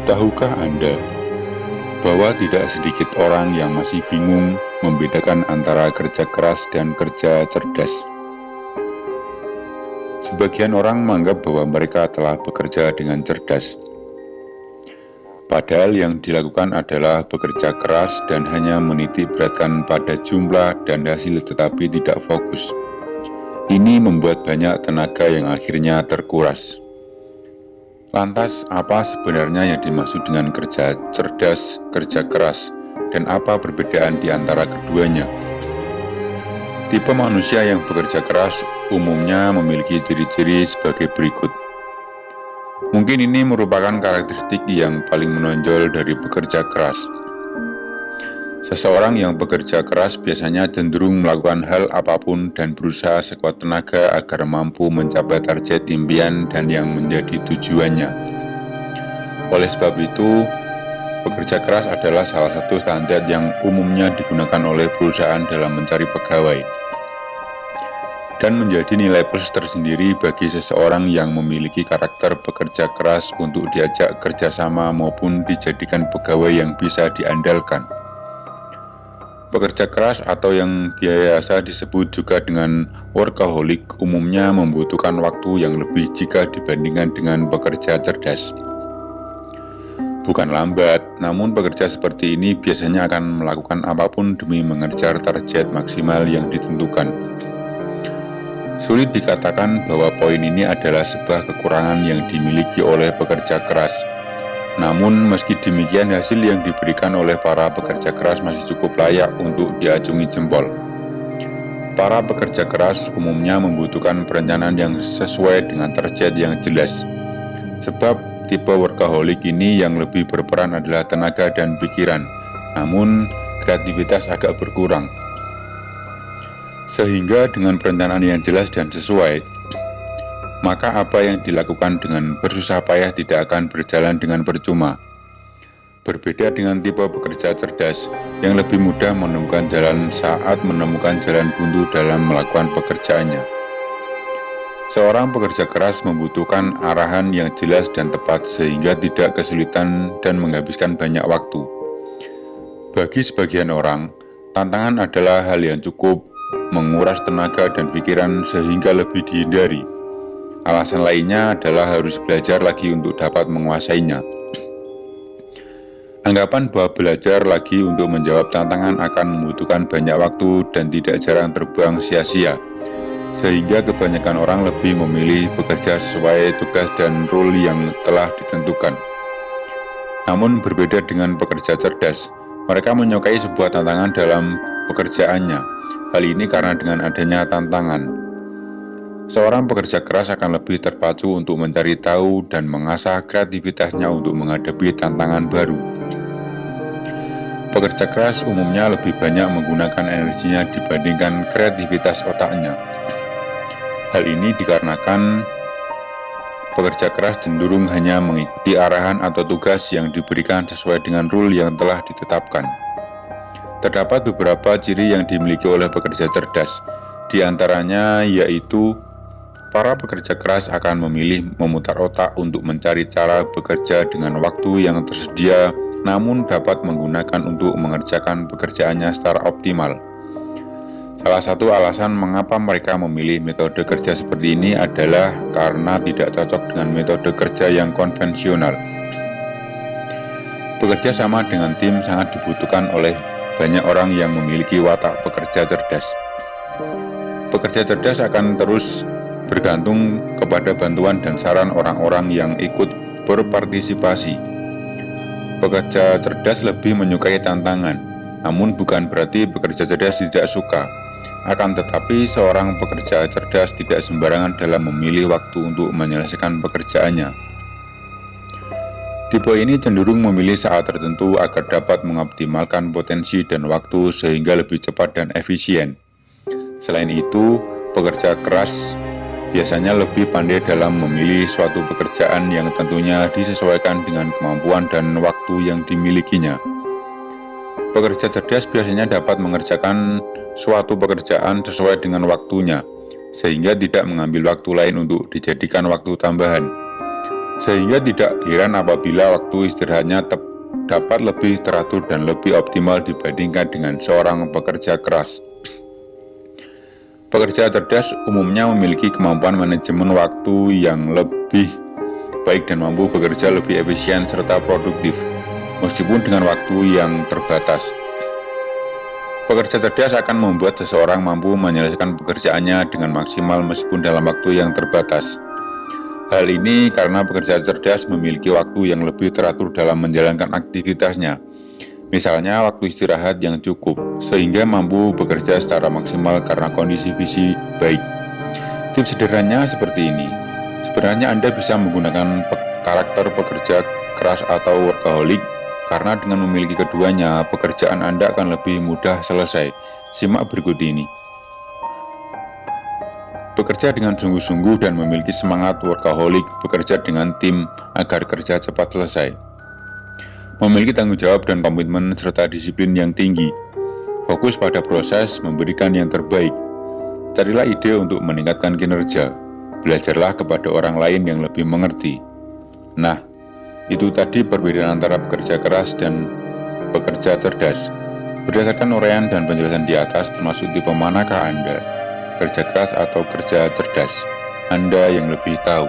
Tahukah Anda bahwa tidak sedikit orang yang masih bingung membedakan antara kerja keras dan kerja cerdas? Sebagian orang menganggap bahwa mereka telah bekerja dengan cerdas, padahal yang dilakukan adalah bekerja keras dan hanya menitik beratkan pada jumlah dan hasil tetapi tidak fokus. Ini membuat banyak tenaga yang akhirnya terkuras. Lantas, apa sebenarnya yang dimaksud dengan kerja cerdas, kerja keras, dan apa perbedaan di antara keduanya? Tipe manusia yang bekerja keras umumnya memiliki ciri-ciri sebagai berikut. Mungkin ini merupakan karakteristik yang paling menonjol dari bekerja keras. Seseorang yang bekerja keras biasanya cenderung melakukan hal apapun dan berusaha sekuat tenaga agar mampu mencapai target impian dan yang menjadi tujuannya. Oleh sebab itu, bekerja keras adalah salah satu standar yang umumnya digunakan oleh perusahaan dalam mencari pegawai, dan menjadi nilai plus tersendiri bagi seseorang yang memiliki karakter bekerja keras untuk diajak kerjasama maupun dijadikan pegawai yang bisa diandalkan. Pekerja keras atau yang biasa disebut juga dengan workaholic umumnya membutuhkan waktu yang lebih jika dibandingkan dengan pekerja cerdas. Bukan lambat, namun pekerja seperti ini biasanya akan melakukan apapun demi mengejar target maksimal yang ditentukan. Sulit dikatakan bahwa poin ini adalah sebuah kekurangan yang dimiliki oleh pekerja keras. Namun meski demikian hasil yang diberikan oleh para pekerja keras masih cukup layak untuk diacungi jempol. Para pekerja keras umumnya membutuhkan perencanaan yang sesuai dengan target yang jelas. Sebab tipe workaholic ini yang lebih berperan adalah tenaga dan pikiran, namun kreativitas agak berkurang. Sehingga dengan perencanaan yang jelas dan sesuai, maka apa yang dilakukan dengan bersusah payah tidak akan berjalan dengan percuma. Berbeda dengan tipe pekerja cerdas yang lebih mudah menemukan jalan saat menemukan jalan buntu dalam melakukan pekerjaannya. Seorang pekerja keras membutuhkan arahan yang jelas dan tepat sehingga tidak kesulitan dan menghabiskan banyak waktu. Bagi sebagian orang, tantangan adalah hal yang cukup menguras tenaga dan pikiran sehingga lebih dihindari. Alasan lainnya adalah harus belajar lagi untuk dapat menguasainya. Anggapan bahwa belajar lagi untuk menjawab tantangan akan membutuhkan banyak waktu dan tidak jarang terbuang sia-sia, sehingga kebanyakan orang lebih memilih bekerja sesuai tugas dan role yang telah ditentukan. Namun berbeda dengan pekerja cerdas, mereka menyukai sebuah tantangan dalam pekerjaannya. Hal ini karena dengan adanya tantangan, seorang pekerja keras akan lebih terpacu untuk mencari tahu dan mengasah kreativitasnya untuk menghadapi tantangan baru. Pekerja keras umumnya lebih banyak menggunakan energinya dibandingkan kreativitas otaknya. Hal ini dikarenakan pekerja keras cenderung hanya mengikuti arahan atau tugas yang diberikan sesuai dengan rule yang telah ditetapkan. Terdapat beberapa ciri yang dimiliki oleh pekerja cerdas, di antaranya yaitu para pekerja keras akan memilih memutar otak untuk mencari cara bekerja dengan waktu yang tersedia namun dapat menggunakan untuk mengerjakan pekerjaannya secara optimal. Salah satu alasan mengapa mereka memilih metode kerja seperti ini adalah karena tidak cocok dengan metode kerja yang konvensional. Bekerja sama dengan tim sangat dibutuhkan oleh banyak orang yang memiliki watak pekerja cerdas. Pekerja cerdas akan terus bergantung kepada bantuan dan saran orang-orang yang ikut berpartisipasi. Pekerja cerdas lebih menyukai tantangan, namun bukan berarti pekerja cerdas tidak suka. Akan tetapi seorang pekerja cerdas tidak sembarangan dalam memilih waktu untuk menyelesaikan pekerjaannya. Tipe ini cenderung memilih saat tertentu agar dapat mengoptimalkan potensi dan waktu sehingga lebih cepat dan efisien. Selain itu, pekerja keras biasanya lebih pandai dalam memilih suatu pekerjaan yang tentunya disesuaikan dengan kemampuan dan waktu yang dimilikinya. Pekerja cerdas biasanya dapat mengerjakan suatu pekerjaan sesuai dengan waktunya, sehingga tidak mengambil waktu lain untuk dijadikan waktu tambahan. Sehingga tidak heran apabila waktu istirahatnya dapat lebih teratur dan lebih optimal dibandingkan dengan seorang pekerja keras. Pekerja cerdas umumnya memiliki kemampuan manajemen waktu yang lebih baik dan mampu bekerja lebih efisien serta produktif, meskipun dengan waktu yang terbatas. Pekerja cerdas akan membuat seseorang mampu menyelesaikan pekerjaannya dengan maksimal meskipun dalam waktu yang terbatas. Hal ini karena pekerja cerdas memiliki waktu yang lebih teratur dalam menjalankan aktivitasnya, misalnya waktu istirahat yang cukup, sehingga mampu bekerja secara maksimal karena kondisi fisik baik. Tips sederhananya seperti ini. Sebenarnya Anda bisa menggunakan karakter pekerja keras atau workaholic, karena dengan memiliki keduanya, pekerjaan Anda akan lebih mudah selesai. Simak berikut ini. Bekerja dengan sungguh-sungguh dan memiliki semangat workaholic, bekerja dengan tim agar kerja cepat selesai. Memiliki tanggung jawab dan komitmen serta disiplin yang tinggi. Fokus pada proses, memberikan yang terbaik. Carilah ide untuk meningkatkan kinerja. Belajarlah kepada orang lain yang lebih mengerti. Nah, itu tadi perbedaan antara pekerja keras dan pekerja cerdas. Berdasarkan uraian dan penjelasan di atas, termasuk tipe manakah Anda? Kerja keras atau kerja cerdas? Anda yang lebih tahu.